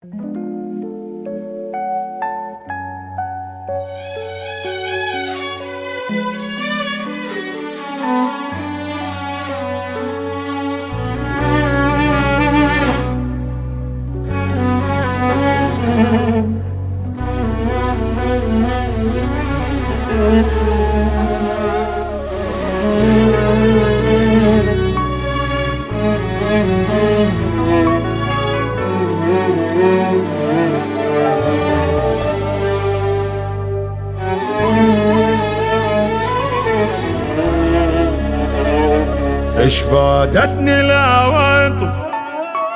اش فادتني العواطف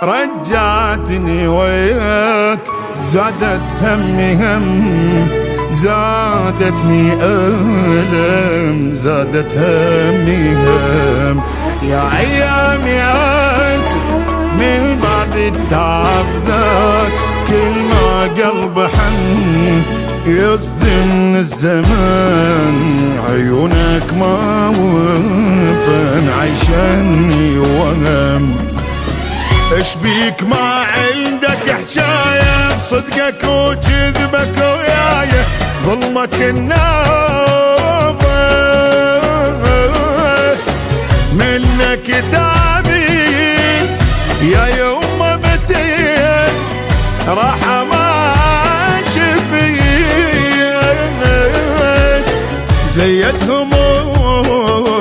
رجعتني وياك، زادت همي هم، زادتني ألم، زادت همي هم. يا أيام يا أسف من بعد التعب ذاك، كل ما قلب حن يصدم الزمان، عيونك ما وفن عيشني وهم. اش بيك ما عندك حجاية بصدقك وكذبك وياي، ظلمك النابة منك تعبيت يا يوم متيت، راح ما شفيت زيت همومي،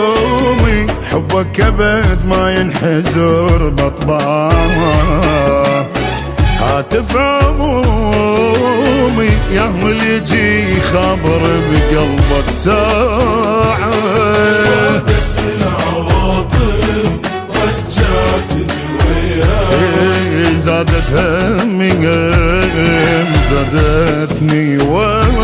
حبك ابد ما ينحزر بطبعه، هاتف عمومي يا اللي يجي خبر بقلبك ساعة. العواطف رجعتني وياك، زادت همي زادتني وهم.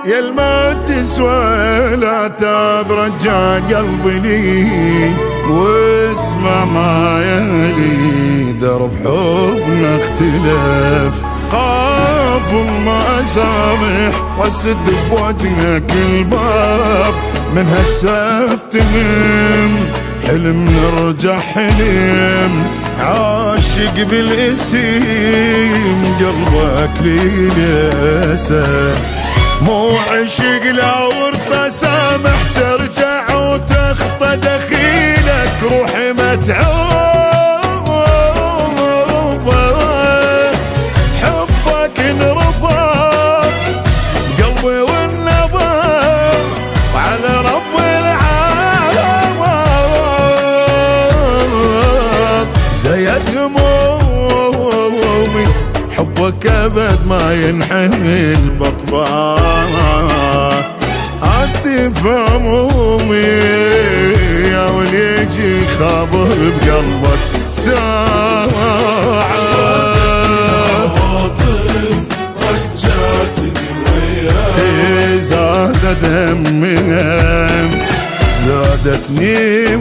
يلما تسوى لا تاب رجع قلبي لي، واسمع ما يلي درب حبنا اختلف، قافل ما اسامح واسد بوجهك الباب، من هسه افتهم حلم نرجع حلم، عاشق بالاسم قلبك لي للاسف، مو عشق لو ارضى سامح ترجع وتخطى دخيلك، روحي متعوبة حبك انرفض قلبي والنبض، وعلى رب العالم زيت همومي، حبك ابد ما ينحمل بطبعه، هاتف همومي يا ولي يجي خابر بقلبك ساعة. العواطف رجعتني وياك، زادت همي زادتني